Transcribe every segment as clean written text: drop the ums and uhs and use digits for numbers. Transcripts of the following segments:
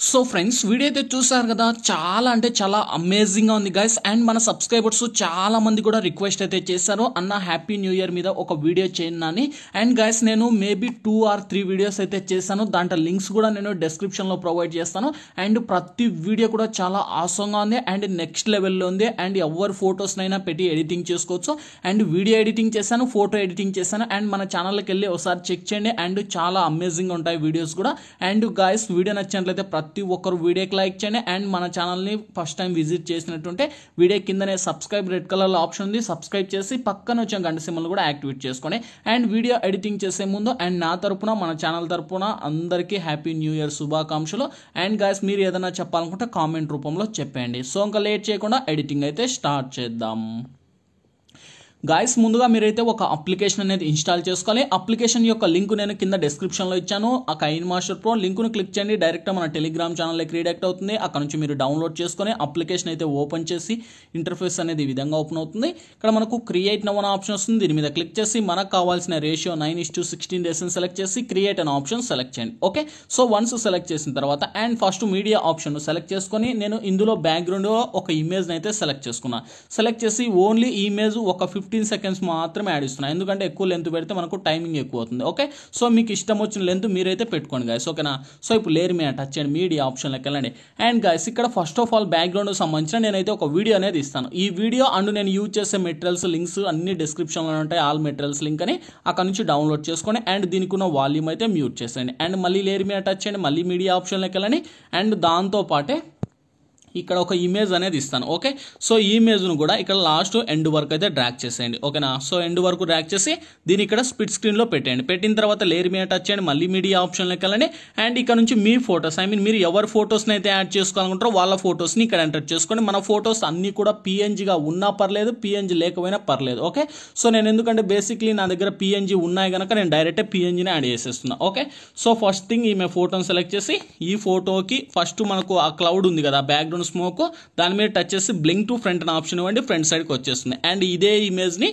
So friends, video అయితే చూసారు కదా, చాలా అంటే చాలా అమేజింగ్గా ఉంది గైస్. అండ్ మన సబ్స్క్రైబర్స్ చాలా మంది కూడా రిక్వెస్ట్ అయితే చేశారు, అన్న హ్యాపీ న్యూ ఇయర్ మీద ఒక వీడియో చేయండి అని. అండ్ గైస్, నేను మేబీ 2 or 3 వీడియోస్ అయితే చేశాను. దాంట్లో లింక్స్ కూడా నేను డిస్క్రిప్షన్లో ప్రొవైడ్ చేస్తాను. అండ్ ప్రతి వీడియో కూడా చాలా ఆసంగా ఉంది అండ్ నెక్స్ట్ లెవెల్లో ఉంది. అండ్ ఎవరి ఫొటోస్నైనా పెట్టి ఎడిటింగ్ చేసుకోవచ్చు. అండ్ వీడియో ఎడిటింగ్ చేశాను, ఫోటో ఎడిటింగ్ చేశాను. అండ్ మన ఛానల్కి వెళ్ళి ఒకసారి చెక్ చేయండి. అండ్ చాలా అమేజింగ్ ఉంటాయి వీడియోస్ కూడా. అండ్ గైస్, వీడియో నచ్చినట్లయితే ప్రతి ఒక్కరు వీడియోకి లైక్ చేయండి. అండ్ మన ఛానల్ని ఫస్ట్ టైం విజిట్ చేసినట్టుంటే వీడియో కిందనే సబ్స్క్రైబ్ రెడ్ కలర్లో ఆప్షన్ ఉంది, సబ్స్క్రైబ్ చేసి పక్కన వచ్చిన గంట సింబల్ కూడా యాక్టివేట్ చేసుకోండి. అండ్ వీడియో ఎడిటింగ్ చేసే ముందు అండ్ నా తరపున మన ఛానల్ తరపున అందరికీ హ్యాపీ న్యూ ఇయర్ శుభాకాంక్షలు. అండ్ గైస్, మీరు ఏదైనా చెప్పాలనుకుంటే కామెంట్ రూపంలో చెప్పండి. సో ఇంకా లేట్ చేయకుండా ఎడిటింగ్ అయితే స్టార్ట్ చేద్దాం. గాయస్, ముందుగా మీరైతే ఒక అప్లికేషన్ అనేది ఇన్స్టాల్ చేసుకోవాలి. అప్లికేషన్ యొక్క లింక్ నేను కింద డిస్క్రిప్షన్లో ఇచ్చాను. ఆ కైన్మాస్టర్ ప్రో లింక్ను క్లిక్ చేయండి, డైరెక్ట్గా మన టెలిగ్రామ్ ఛానల్లోకి రీడైరెక్ట్ అవుతుంది. అక్కడ నుంచి మీరు డౌన్లోడ్ చేసుకొని అప్లికేషన్ అయితే ఓపెన్ చేసి ఇంటర్ఫేస్ అనేది ఈ విధంగా ఓపెన్ అవుతుంది. ఇక్కడ మనకు క్రియేట్ నవ్ అనే ఆప్షన్ వస్తుంది. దీని మీద క్లిక్ చేసి మనకు కావాల్సిన రేషియో 9:16 డేస్ని సెలెక్ట్ చేసి క్రియేట్ అనే ఆప్షన్ సెలెక్ట్ చేయండి. ఓకే, సో వన్స్ సెలెక్ట్ చేసిన తర్వాత and first media option select చేసుకొని నేను ఇందులో బ్యాక్గ్రౌండ్ ఒక ఇమేజ్ని అయితే సెలెక్ట్ చేసుకున్నా. సెలెక్ట్ చేసి ఓన్లీ ఈ ఇమేజ్ ఒక 15 సెకండ్స్ మాత్రమే యాడ్ ఇస్తున్నాను, ఎందుకంటే ఎక్కువ లెంత్ పెడితే మనకు టైమింగ్ ఎక్కువ అవుతుంది. ఓకే, సో మీకు ఇష్టం వచ్చిన లెంత్ మీరైతే పెట్టుకోండి గైస్. ఓకేనా, సో ఇప్పుడు లేయర్ మీద టచ్ చేయండి, మీడియా ఆప్షన్లోకి వెళ్ళండి. అండ్ గైస్, ఇక్కడ ఫస్ట్ ఆఫ్ ఆల్ బ్యాక్గ్రౌండ్ సంబంధించిన నేనైతే ఒక వీడియో అనేది ఇస్తాను. ఈ వీడియో అండ్ నేను యూజ్ చేసే మెటీరియల్స్ లింక్స్ అన్ని డిస్క్రిప్షన్లో ఉంటాయి, ఆల్ మెటీరియల్స్ లింక్ అని. అక్కడ నుంచి డౌన్లోడ్ చేసుకోండి. అండ్ దీనికి ఉన్న వాల్యూమ్ అయితే మ్యూట్ చేసేయండి. అండ్ మళ్ళీ లేయర్ మీద టచ్ చేయండి, మళ్ళీ మీడియా ఆప్షన్లోకి వెళ్ళండి. అండ్ దాంతో పాటే ఇక్కడ ఒక ఇమేజ్ అనేది ఇస్తాను. ఓకే, సో ఈ ఇమేజ్ను కూడా ఇక్కడ లాస్ట్ ఎండ్ వరకు అయితే డ్రాగ్ చేసేయండి. ఓకేనా, సో ఎండ్ వరకు డ్రాగ్ చేసి దీన్ని ఇక్కడ స్ప్లిట్ స్క్రీన్లో పెట్టండి. పెట్టిన తర్వాత లేయర్ మీద టచ్ చేయండి, మళ్ళీ మీడియా ఆప్షన్లోకి వెళ్ళండి. అండ్ ఇక్కడ నుంచి మీ ఫొటోస్, మీరు ఎవరి ఫొటోస్ని అయితే యాడ్ చేసుకోవాలనుకుంటారో వాళ్ళ ఫొటోస్ని ఇక్కడ ఎంటర్ చేసుకోండి. మన ఫొటోస్ అన్నీ కూడా పిఎన్జీగా ఉన్నా పర్లేదు, పిఎన్జీ లేకపోయినా పర్లేదు. ఓకే, సో నేను ఎందుకంటే బేసిక్లీ నా దగ్గర పిఎన్జీ ఉన్నాయి కనుక నేను డైరెక్ట్ పిఎన్జీని యాడ్ చేసేస్తున్నా. ఓకే, సో ఫస్ట్ థింగ్ ఈమె ఫోటోని సెలెక్ట్ చేసి ఈ ఫోటోకి ఫస్ట్ మనకు ఆ క్లౌడ్ ఉంది కదా, బ్యాక్గ్రౌండ్ స్మోక్, దాని మీద టచ్ చేసి బ్లింక్ టు ఫ్రంట్ అనే ఆప్షన్ ఇవ్వండి, ఫ్రంట్ సైడ్కి వచ్చేస్తుంది. అండ్ ఇదే ఇమేజ్ని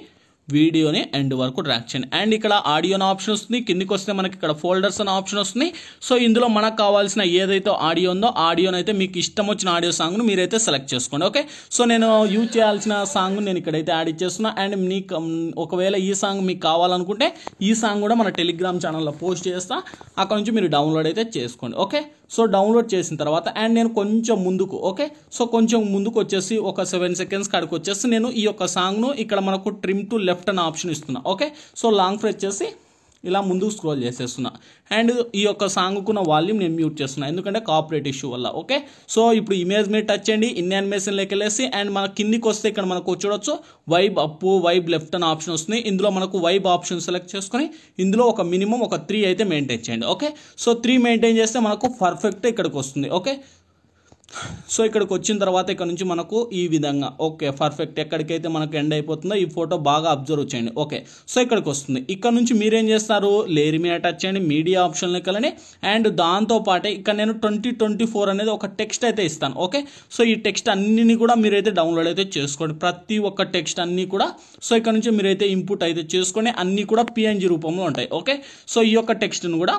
వీడియోని ఎండ్ వరకు డ్రాగ్ చేయండి. అండ్ ఇక్కడ ఆడియో అనే ఆప్షన్ వస్తుంది, కిందికి వస్తే మనకి ఇక్కడ ఫోల్డర్స్ అనే ఆప్షన్ వస్తుంది. సో ఇందులో మనకు కావాల్సిన ఏదైతే ఆడియో ఉందో ఆడియోని అయితే మీకు ఇష్టం వచ్చిన ఆడియో సాంగ్ను మీరైతే సెలెక్ట్ చేసుకోండి. ఓకే, సో నేను యూజ్ చేయాల్సిన సాంగ్ నేను ఇక్కడైతే యాడ్ ఇచ్చేస్తున్నా. అండ్ మీకు ఒకవేళ ఈ సాంగ్ మీకు కావాలనుకుంటే ఈ సాంగ్ కూడా మన టెలిగ్రామ్ ఛానల్లో పోస్ట్ చేస్తా, అక్కడ నుంచి మీరు డౌన్లోడ్ అయితే చేసుకోండి. ఓకే, సో డౌన్లోడ్ చేసిన తర్వాత అండ్ నేను కొంచెం ముందుకు, ఓకే, సో కొంచెం ముందుకు వచ్చేసి ఒక 7 సెకండ్స్ కాడికి వచ్చేసి నేను ఈ యొక్క సాంగ్ను ఇక్కడ మనకు ట్రిమ్ టు లెఫ్ట్ అనే ఆప్షన్ ఇస్తున్నా. ఓకే, సో లాంగ్ ప్రెస్ చేసి ఇలా ముందుకు స్క్రోల్ చేసేస్తున్నా. అండ్ ఈ యొక్క సాంగ్కున్న వాల్యూమ్ నేను మ్యూట్ చేస్తున్నా, ఎందుకంటే కాపీరైట్ ఇష్యూ వల్ల. ఓకే, సో ఇప్పుడు ఇమేజ్ మీద టచ్ చేయండి, ఇన్ యానిమేషన్లోకి వెళ్ళేసి అండ్ మన కిందికి వస్తే ఇక్కడ మనకు చూడొచ్చు వైబ్ అప్ వైబ్ లెఫ్ట్ అనే ఆప్షన్ వస్తుంది. ఇందులో మనకు వైబ్ ఆప్షన్ సెలెక్ట్ చేసుకొని ఇందులో ఒక మినిమం ఒక 3 అయితే మెయింటైన్ చేయండి. ఓకే, సో 3 మెయింటైన్ చేస్తే మనకు పర్ఫెక్ట్ ఇక్కడికి వస్తుంది. ఓకే, సో ఇక్కడికి వచ్చిన తర్వాత ఇక్కడ నుంచి మనకు ఈ విధంగా ఓకే పర్ఫెక్ట్ ఎక్కడికైతే మనకు ఎండ్ అయిపోతుందో ఈ ఫోటో బాగా అబ్జర్వ్ చేయండి. ఓకే, సో ఇక్కడికి వస్తుంది. ఇక్కడ నుంచి మీరేం చేస్తారు, లేయర్ మీద టచ్ చేయండి, మీడియా ఆప్షన్లోకి వెళ్ళండి. అండ్ దాంతోపాటే ఇక్కడ నేను 2024 అనేది ఒక టెక్స్ట్ అయితే ఇస్తాను. ఓకే, సో ఈ టెక్స్ట్ అన్నిని కూడా మీరైతే డౌన్లోడ్ అయితే చేసుకోండి, ప్రతి ఒక్క టెక్స్ట్ అన్నీ కూడా. సో ఇక్కడ నుంచి మీరైతే ఇన్పుట్ అయితే చేసుకొని అన్నీ కూడా పిఎన్జీ రూపంలో ఉంటాయి. ఓకే, సో ఈ యొక్క టెక్స్ట్ను కూడా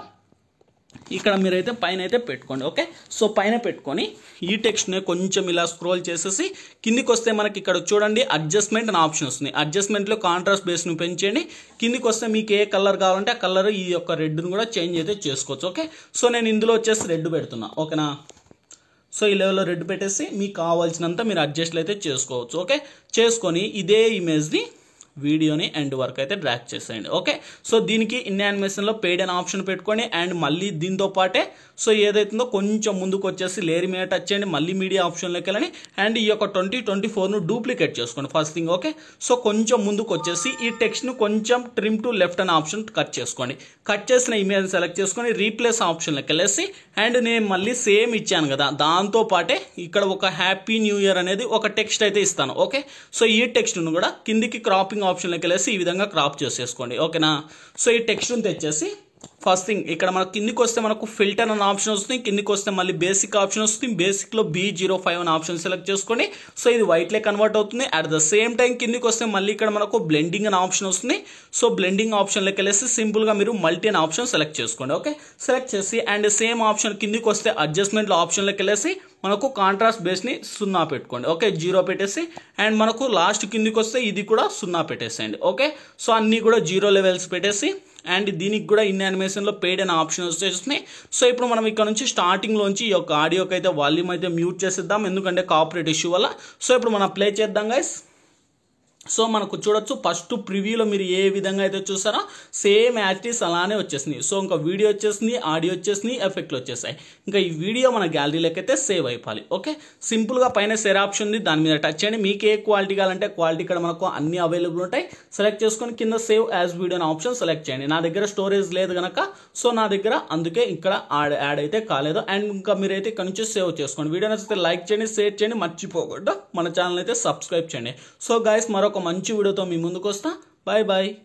ఇక్కడ మీరైతే పైన అయితే పెట్టుకోండి. ఓకే, సో పైన పెట్టుకొని ఈ టెక్స్ట్ని కొంచెం ఇలా స్క్రోల్ చేసేసి కిందికి వస్తే మనకి ఇక్కడ చూడండి అడ్జస్ట్మెంట్ అనే ఆప్షన్ వస్తుంది. అడ్జస్ట్మెంట్లో కాంట్రాస్ట్ బేస్ను పెంచండి. కిందికి వస్తే మీకు ఏ కలర్ కావాలంటే ఆ కలర్ ఈ యొక్క రెడ్ను కూడా చేంజ్ అయితే చేసుకోవచ్చు. ఓకే, సో నేను ఇందులో వచ్చేసి రెడ్ పెడుతున్నా. ఓకేనా, సో ఈ లెవెల్లో రెడ్ పెట్టేసి మీకు కావాల్సినంత మీరు అడ్జస్ట్లు అయితే చేసుకోవచ్చు. ఓకే, చేసుకొని ఇదే ఇమేజ్ని వీడియోని ఎండ్ వరకు అయితే డ్రాగ్ చేసేయండి. ఓకే, సో దీనికి ఇన్ యానిమేషన్లో పెయిడ్ అనే ఆప్షన్ పెట్టుకోండి. అండ్ మళ్ళీ దీంతో పాటే సో ఏదైతుందో కొంచెం ముందుకు వచ్చేసి లేయర్ మీద టచ్ చేయండి, మళ్ళీ మీడియా ఆప్షన్లోకి వెళ్ళండి. అండ్ ఈ యొక్క 2024ను డూప్లికేట్ చేసుకోండి ఫస్ట్ థింగ్. ఓకే, సో కొంచెం ముందుకు వచ్చేసి ఈ టెక్స్ట్ను కొంచెం ట్రిమ్ టు లెఫ్ట్ అనే ఆప్షన్ కట్ చేసుకోండి. కట్ చేసిన ఇమేజ్ సెలెక్ట్ చేసుకొని రీప్లేస్ ఆప్షన్లోకి వెళ్ళేసి అండ్ నేను మళ్ళీ సేమ్ ఇచ్చాను కదా, దాంతో పాటే ఇక్కడ ఒక హ్యాపీ న్యూ ఇయర్ అనేది ఒక టెక్స్ట్ అయితే ఇస్తాను. ఓకే, సో ఈ టెక్స్ట్ను కూడా కిందికి క్రాపింగ్ ఆప్షన్లోకి వెళ్ళేసి ఈ విధంగా క్రాప్ చేసేసుకోండి. ఓకేనా, సో ఈ టెక్స్ట్ను తెచ్చేసి ఫస్ట్ థింగ్ ఇక్కడ మనకు కిందికి వస్తే మనకు ఫిల్టర్ అనే ఆప్షన్ వస్తుంది, కిందికి వస్తే మళ్ళీ బేసిక్ ఆప్షన్ వస్తుంది. బేసిక్లో B05 అనే ఆప్షన్ సెలెక్ట్ చేసుకోండి. సో ఇది వైట్లే కన్వర్ట్ అవుతుంది. అట్ ద సేమ్ టైం కిందికి వస్తే మళ్ళీ ఇక్కడ మనకు బ్లెండింగ్ అనే ఆప్షన్ వస్తుంది. సో బ్లెండింగ్ ఆప్షన్లోకి వెళ్ళేసి సింపుల్గా మీరు మల్టీ అనే ఆప్షన్ సెలెక్ట్ చేసుకోండి. ఓకే, సెలెక్ట్ చేసి అండ్ సేమ్ ఆప్షన్ కిందికి వస్తే అడ్జస్ట్మెంట్లో ఆప్షన్లోకి వెళ్ళేసి మనకు కాంట్రాస్ట్ బేస్ని 0 పెట్టుకోండి. ఓకే, 0 పెట్టేసి అండ్ మనకు లాస్ట్ కిందికి వస్తే ఇది కూడా 0 పెట్టేసేయండి. ఓకే, సో అన్నీ కూడా 0 లెవెల్స్ పెట్టేసి అండ్ దీనికి కూడా ఇన్ యానిమేషన్లో పెయిడ్ అనే ఆప్షన్ వచ్చేస్తున్నాయి. సో ఇప్పుడు మనం ఇక్కడ నుంచి స్టార్టింగ్లోంచి ఈ యొక్క ఆడియోకి అయితే వాల్యూమ్ అయితే మ్యూట్ చేసేద్దాం, ఎందుకంటే కాపీరైట్ ఇష్యూ వల్ల. సో ఇప్పుడు మనం ప్లే చేద్దాం గైస్. సో మనకు చూడొచ్చు ఫస్ట్ ప్రివ్యూలో మీరు ఏ విధంగా అయితే చూసారో సేమ్ యాక్టిస్ అలానే వచ్చేసింది. సో ఇంకా వీడియో వచ్చేసింది, ఆడియో వచ్చేసింది, ఎఫెక్ట్లు వచ్చేసాయి. ఇంకా ఈ వీడియో మన గ్యాలరీలోకి అయితే సేవ్ అయిపోవాలి. ఓకే, సింపుల్గా పైన షేర్ ఆప్షన్ ఉంది, దాని మీద టచ్ చేయండి. మీకు ఏ క్వాలిటీ కావాలంటే క్వాలిటీ ఇక్కడ మనకు అన్ని అవైలబుల్ ఉంటాయి. సెలెక్ట్ చేసుకొని కింద సేవ్ యాజ్ వీడియో అనే ఆప్షన్ సెలెక్ట్ చేయండి. నా దగ్గర స్టోరేజ్ లేదు కనుక సో నా దగ్గర అందుకే ఇక్కడ యాడ్ అయితే కాలేదు. అండ్ ఇంకా మీరైతే ఇక్కడ నుంచి సేవ్ చేసుకోండి. వీడియో నచ్చితే లైక్ చేయండి, షేర్ చేయండి, మర్చిపోకుండా మన ఛానల్ అయితే సబ్స్క్రైబ్ చేయండి. సో గైస్ మరొక మంచి వీడియోతో మీ ముందుకు వస్తా. Bye bye.